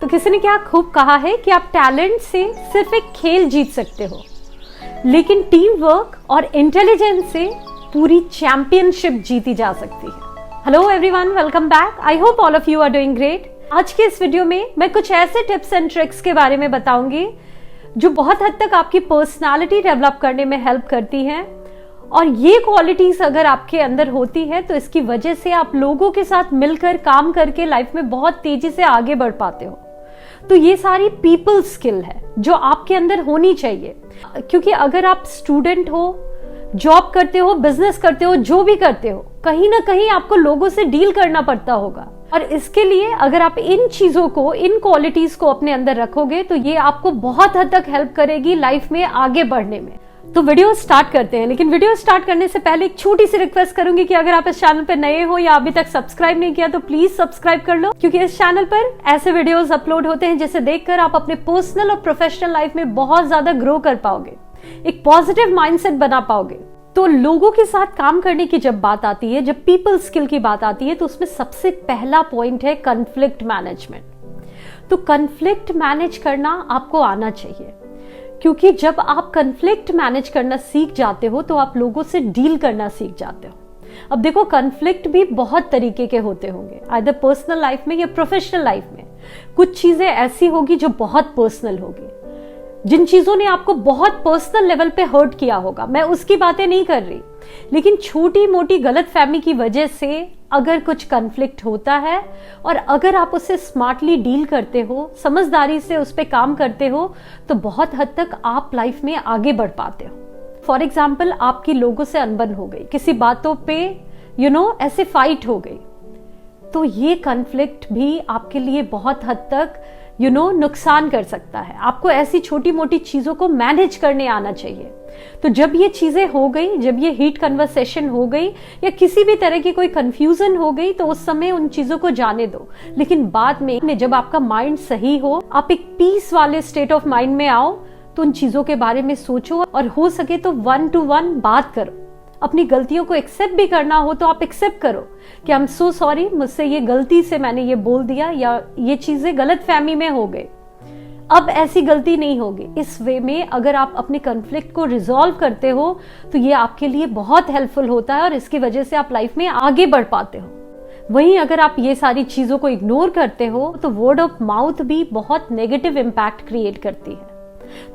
तो किसी ने क्या खूब कहा है कि आप टैलेंट से सिर्फ एक खेल जीत सकते हो, लेकिन टीम वर्क और इंटेलिजेंस से पूरी चैंपियनशिप जीती जा सकती है। Hello everyone, welcome back. I hope all of you are doing great. आज के इस वीडियो में मैं कुछ ऐसे टिप्स एंड ट्रिक्स के बारे में बताऊंगी जो बहुत हद तक आपकी पर्सनालिटी डेवलप करने में हेल्प करती हैं, और ये क्वालिटीज अगर आपके अंदर होती है तो इसकी वजह से आप लोगों के साथ मिलकर काम करके लाइफ में बहुत तेजी से आगे बढ़ पाते हो। तो ये सारी पीपल स्किल है जो आपके अंदर होनी चाहिए, क्योंकि अगर आप स्टूडेंट हो, जॉब करते हो, बिजनेस करते हो, जो भी करते हो, कहीं ना कहीं आपको लोगों से डील करना पड़ता होगा। और इसके लिए अगर आप इन चीजों को, इन क्वालिटीज को अपने अंदर रखोगे तो ये आपको बहुत हद तक हेल्प करेगी लाइफ में आगे बढ़ने में। तो वीडियो स्टार्ट करते हैं, लेकिन वीडियो स्टार्ट करने से पहले एक छोटी सी रिक्वेस्ट करूंगी कि अगर आप इस चैनल पर नए हो या अभी तक सब्सक्राइब नहीं किया तो प्लीज सब्सक्राइब कर लो, क्योंकि इस चैनल पर ऐसे वीडियोस अपलोड होते हैं जिसे देखकर आप अपने पर्सनल और प्रोफेशनल लाइफ में बहुत ज्यादा ग्रो कर पाओगे, एक पॉजिटिव माइंडसेट बना पाओगे। तो लोगों के साथ काम करने की जब बात आती है, जब पीपल स्किल की बात आती है, तो उसमें सबसे पहला पॉइंट है कॉन्फ्लिक्ट मैनेजमेंट। तो कॉन्फ्लिक्ट मैनेज करना आपको आना चाहिए, क्योंकि जब आप कॉन्फ्लिक्ट मैनेज करना सीख जाते हो तो आप लोगों से डील करना सीख जाते हो। अब देखो, कॉन्फ्लिक्ट भी बहुत तरीके के होते होंगे, आइदर पर्सनल लाइफ में या प्रोफेशनल लाइफ में। कुछ चीजें ऐसी होगी जो बहुत पर्सनल होगी, जिन चीजों ने आपको बहुत पर्सनल लेवल पे हर्ट किया होगा, मैं उसकी बातें नहीं कर रही, लेकिन छोटी मोटी गलतफहमी की वजह से अगर कुछ कॉन्फ्लिक्ट होता है और अगर आप उससे स्मार्टली डील करते हो, समझदारी से उस पर काम करते हो, तो बहुत हद तक आप लाइफ में आगे बढ़ पाते हो। फॉर एग्जाम्पल, आपकी लोगों से अनबन हो गई, किसी बातों पे ऐसे फाइट हो गई, तो ये कॉन्फ्लिक्ट भी आपके लिए बहुत हद तक नुकसान कर सकता है। आपको ऐसी छोटी मोटी चीजों को मैनेज करने आना चाहिए। तो जब ये चीजें हो गई, जब ये हीट कन्वर्सेशन हो गई या किसी भी तरह की कोई कंफ्यूजन हो गई, तो उस समय उन चीजों को जाने दो। लेकिन बाद में जब आपका माइंड सही हो, आप एक पीस वाले स्टेट ऑफ माइंड में आओ, तो उन चीजों के बारे में सोचो और हो सके तो 1 to 1 बात करो। अपनी गलतियों को एक्सेप्ट भी करना हो तो आप एक्सेप्ट करो कि आई एम सो सॉरी, मुझसे ये गलती से मैंने ये बोल दिया या ये चीजें गलतफहमी में हो गई, अब ऐसी गलती नहीं होगी। इस वे में अगर आप अपने कॉन्फ्लिक्ट को रिजॉल्व करते हो तो ये आपके लिए बहुत हेल्पफुल होता है और इसकी वजह से आप लाइफ में आगे बढ़ पाते हो। वहीं अगर आप ये सारी चीजों को इग्नोर करते हो तो वर्ड ऑफ माउथ भी बहुत नेगेटिव इम्पैक्ट क्रिएट करती है।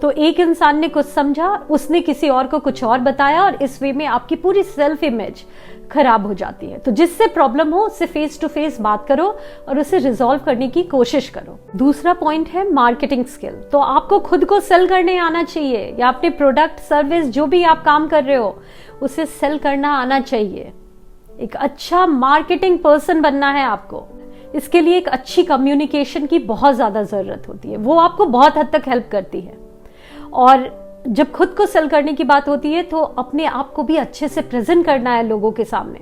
तो एक इंसान ने कुछ समझा, उसने किसी और को कुछ और बताया, और इस वे में आपकी पूरी सेल्फ इमेज खराब हो जाती है। तो जिससे प्रॉब्लम हो उससे फेस टू फेस बात करो और उसे रिजॉल्व करने की कोशिश करो। दूसरा पॉइंट है मार्केटिंग स्किल। तो आपको खुद को सेल करने आना चाहिए, या अपने प्रोडक्ट, सर्विस, जो भी आप काम कर रहे हो उसे सेल करना आना चाहिए। एक अच्छा मार्केटिंग पर्सन बनना है आपको। इसके लिए एक अच्छी कम्युनिकेशन की बहुत ज्यादा जरूरत होती है, वो आपको बहुत हद तक हेल्प करती है। और जब खुद को सेल करने की बात होती है तो अपने आप को भी अच्छे से प्रेजेंट करना है लोगों के सामने,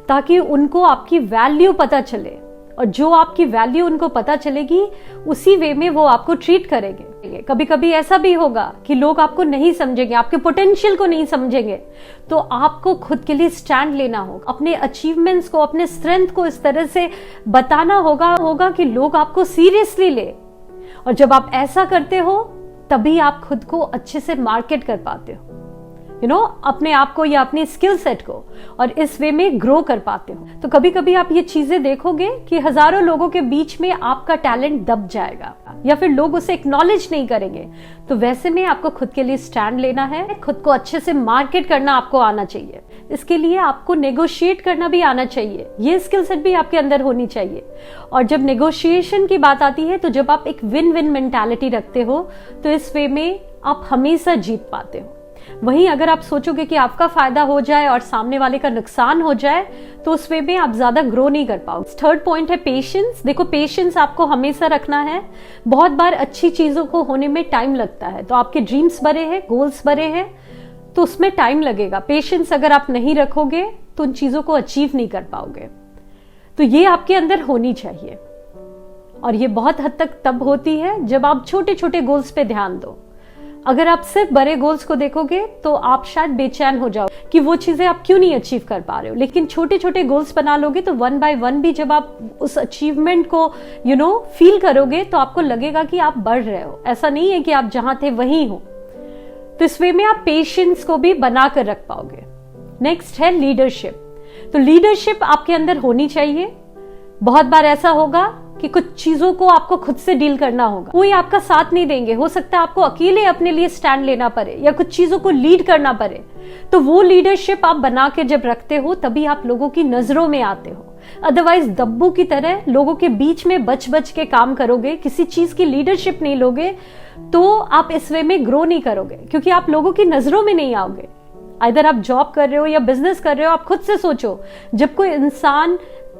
ताकि उनको आपकी वैल्यू पता चले, और जो आपकी वैल्यू उनको पता चलेगी उसी वे में वो आपको ट्रीट करेंगे। कभी कभी ऐसा भी होगा कि लोग आपको नहीं समझेंगे, आपके पोटेंशियल को नहीं समझेंगे, तो आपको खुद के लिए स्टैंड लेना होगा, अपने अचीवमेंट्स को, अपने स्ट्रेंथ को इस तरह से बताना होगा कि लोग आपको सीरियसली ले। और जब आप ऐसा करते हो तभी आप खुद को अच्छे से मार्केट कर पाते हो, अपने आप को या अपनी स्किल सेट को, और इस वे में ग्रो कर पाते हो। तो कभी कभी आप ये चीजें देखोगे कि हजारों लोगों के बीच में आपका टैलेंट दब जाएगा या फिर लोग उसे एक्नॉलेज नहीं करेंगे। तो वैसे में आपको खुद के लिए स्टैंड लेना है, खुद को अच्छे से मार्केट करना आपको आना चाहिए। इसके लिए आपको नेगोशिएट करना भी आना चाहिए, ये स्किल सेट भी आपके अंदर होनी चाहिए। और जब नेगोशिएशन की बात आती है तो जब आप एक विन विन मेंटालिटी रखते हो तो इस वे में आप हमेशा जीत पाते हो। वहीं अगर आप सोचोगे कि आपका फायदा हो जाए और सामने वाले का नुकसान हो जाए तो उस वे में आप ज्यादा ग्रो नहीं कर पाओगे। थर्ड पॉइंट है पेशेंस। देखो, पेशेंस आपको हमेशा रखना है। बहुत बार अच्छी चीजों को होने में टाइम लगता है, तो आपके ड्रीम्स बड़े हैं, गोल्स बड़े हैं, तो उसमें टाइम लगेगा। पेशेंस अगर आप नहीं रखोगे तो उन चीजों को अचीव नहीं कर पाओगे। तो ये आपके अंदर होनी चाहिए, और ये बहुत हद तक तब होती है जब आप छोटे छोटे गोल्स पे ध्यान दो। अगर आप सिर्फ बड़े गोल्स को देखोगे तो आप शायद बेचैन हो जाओ कि वो चीजें आप क्यों नहीं अचीव कर पा रहे हो। लेकिन छोटे छोटे गोल्स बना लोगे तो 1 by 1 भी जब आप उस अचीवमेंट को फील करोगे तो आपको लगेगा कि आप बढ़ रहे हो। ऐसा नहीं है कि आप जहां थे वहीं हो। तो इस वे में आप पेशेंस को भी बना कर रख पाओगे। नेक्स्ट है लीडरशिप। तो लीडरशिप आपके अंदर होनी चाहिए। बहुत बार ऐसा होगा कि कुछ चीजों को आपको खुद से डील करना होगा, कोई आपका साथ नहीं देंगे, हो सकता है आपको अकेले अपने लिए स्टैंड लेना पड़े या कुछ चीजों को लीड करना पड़े। तो वो लीडरशिप आप बना के जब रखते हो तभी आप लोगों की नजरों में आते हो। अदरवाइज दब्बू की तरह लोगों के बीच में बच बच के काम करोगे, किसी चीज की लीडरशिप नहीं लोगे, तो आप इस वे में ग्रो नहीं करोगे, क्योंकि आप लोगों की नजरों में नहीं आओगे। इधर आप जॉब कर रहे हो या बिजनेस कर रहे हो, आप खुद से सोचो, जब कोई इंसान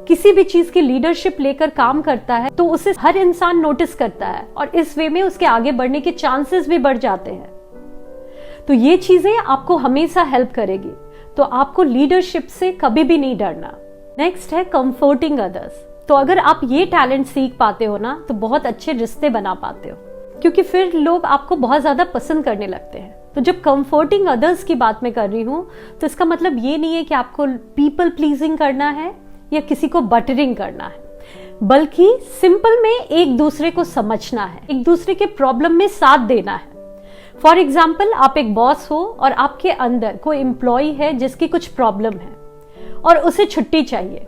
किसी भी चीज की लीडरशिप लेकर काम करता है तो उसे हर इंसान नोटिस करता है और इस वे में उसके आगे बढ़ने के चांसेस भी बढ़ जाते हैं। तो ये चीजें आपको हमेशा हेल्प करेगी। तो आपको लीडरशिप से कभी भी नहीं डरना। नेक्स्ट है कंफर्टिंग अदर्स। तो अगर आप ये टैलेंट सीख पाते हो ना तो बहुत अच्छे रिश्ते बना पाते हो, क्योंकि फिर लोग आपको बहुत ज्यादा पसंद करने लगते हैं। तो जब कंफर्टिंग अदर्स की बात मैं कर रही हूं तो इसका मतलब ये नहीं है कि आपको पीपल प्लीजिंग करना है या किसी को बटरिंग करना है, बल्कि सिंपल में एक दूसरे को समझना है, एक दूसरे के प्रॉब्लम में साथ देना है। फॉर एग्जाम्पल, आप एक बॉस हो और आपके अंदर कोई एम्प्लॉय है जिसकी कुछ प्रॉब्लम है और उसे छुट्टी चाहिए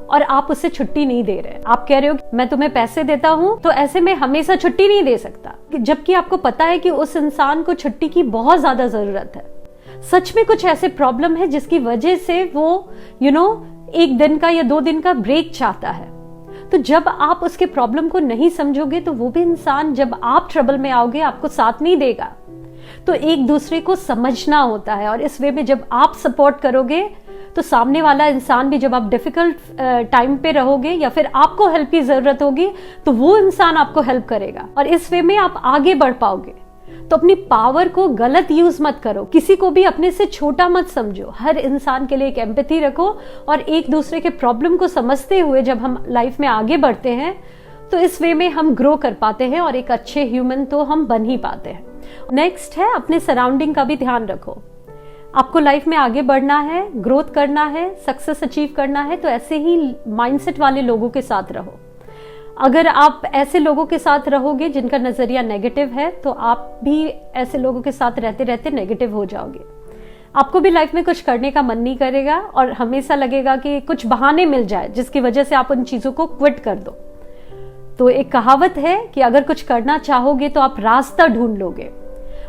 और आप उसे छुट्टी नहीं दे रहे। आप कह रहे हो मैं तुम्हें पैसे देता हूं तो ऐसे में हमेशा छुट्टी नहीं दे सकता, जबकि आपको पता है कि उस इंसान को छुट्टी की बहुत ज्यादा जरूरत है। सच में कुछ ऐसे प्रॉब्लम है जिसकी वजह से वो एक दिन का या 2 दिन का ब्रेक चाहता है। तो जब आप उसके प्रॉब्लम को नहीं समझोगे तो वो भी इंसान जब आप ट्रबल में आओगे आपको साथ नहीं देगा। तो एक दूसरे को समझना होता है और इस वे में जब आप सपोर्ट करोगे तो सामने वाला इंसान भी, जब आप डिफिकल्ट टाइम पे रहोगे या फिर आपको हेल्प की जरूरत होगी तो वो इंसान आपको हेल्प करेगा और इस वे में आप आगे बढ़ पाओगे। तो अपनी पावर को गलत यूज मत करो, किसी को भी अपने से छोटा मत समझो, हर इंसान के लिए एक एम्पैथी रखो और एक दूसरे के प्रॉब्लम को समझते हुए जब हम लाइफ में आगे बढ़ते हैं तो इस वे में हम ग्रो कर पाते हैं और एक अच्छे ह्यूमन तो हम बन ही पाते हैं। नेक्स्ट है अपने सराउंडिंग का भी ध्यान रखो। आपको लाइफ में आगे बढ़ना है, ग्रोथ करना है, सक्सेस अचीव करना है, तो ऐसे ही माइंडसेट वाले लोगों के साथ रहो। अगर आप ऐसे लोगों के साथ रहोगे जिनका नजरिया नेगेटिव है तो आप भी ऐसे लोगों के साथ रहते रहते नेगेटिव हो जाओगे। आपको भी लाइफ में कुछ करने का मन नहीं करेगा और हमेशा लगेगा कि कुछ बहाने मिल जाए जिसकी वजह से आप उन चीजों को क्विट कर दो। तो एक कहावत है कि अगर कुछ करना चाहोगे तो आप रास्ता ढूंढ लोगे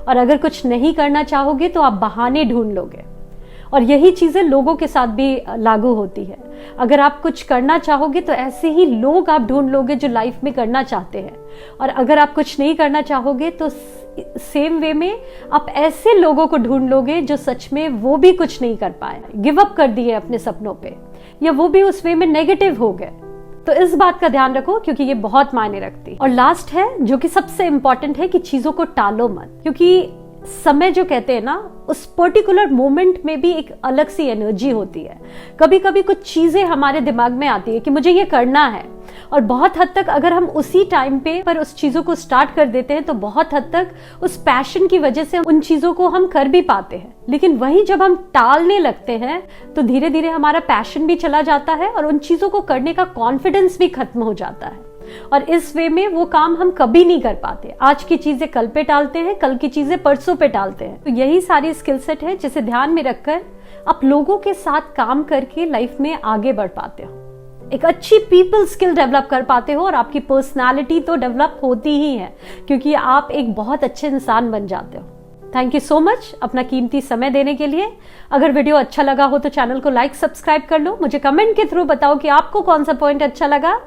और अगर कुछ नहीं करना चाहोगे तो आप बहाने ढूंढ लोगे। और यही चीजें लोगों के साथ भी लागू होती है। अगर आप कुछ करना चाहोगे तो ऐसे ही लोग आप ढूंढ लोगे जो लाइफ में करना चाहते हैं, और अगर आप कुछ नहीं करना चाहोगे तो सेम वे में आप ऐसे लोगों को ढूंढ लोगे जो सच में वो भी कुछ नहीं कर पाए, गिव अप कर दिए अपने सपनों पे, या वो भी उस वे में नेगेटिव हो गए। तो इस बात का ध्यान रखो क्योंकि ये बहुत मायने रखती है। और लास्ट है जो कि सबसे इंपॉर्टेंट है कि चीजों को टालो मत, क्योंकि समय जो कहते हैं ना उस पर्टिकुलर मोमेंट में भी एक अलग सी एनर्जी होती है। कभी कभी कुछ चीजें हमारे दिमाग में आती है कि मुझे ये करना है, और बहुत हद तक अगर हम उसी टाइम पे पर उस चीजों को स्टार्ट कर देते हैं तो बहुत हद तक उस पैशन की वजह से उन चीजों को हम कर भी पाते हैं। लेकिन वहीं जब हम टालने लगते हैं तो धीरे धीरे हमारा पैशन भी चला जाता है और उन चीजों को करने का कॉन्फिडेंस भी खत्म हो जाता है, और इस वे में वो काम हम कभी नहीं कर पाते। आज की चीजें कल पे टालते हैं, कल की चीजें परसों पे टालते हैं। तो यही सारी स्किल सेट है जिसे ध्यान में रखकर आप लोगों के साथ काम करके लाइफ में आगे बढ़ पाते हो, एक अच्छी पीपल स्किल डेवलप कर पाते हो, और आपकी पर्सनालिटी तो डेवलप होती ही है क्योंकि आप एक बहुत अच्छे इंसान बन जाते हो। थैंक यू सो मच अपना कीमती समय देने के लिए। अगर वीडियो अच्छा लगा हो तो चैनल को लाइक सब्सक्राइब कर लो। मुझे कमेंट के थ्रू बताओ कि आपको कौन सा पॉइंट अच्छा लगा।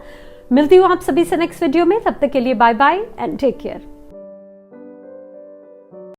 मिलती हूँ आप सभी से नेक्स्ट वीडियो में। तब तक के लिए bye bye and take care.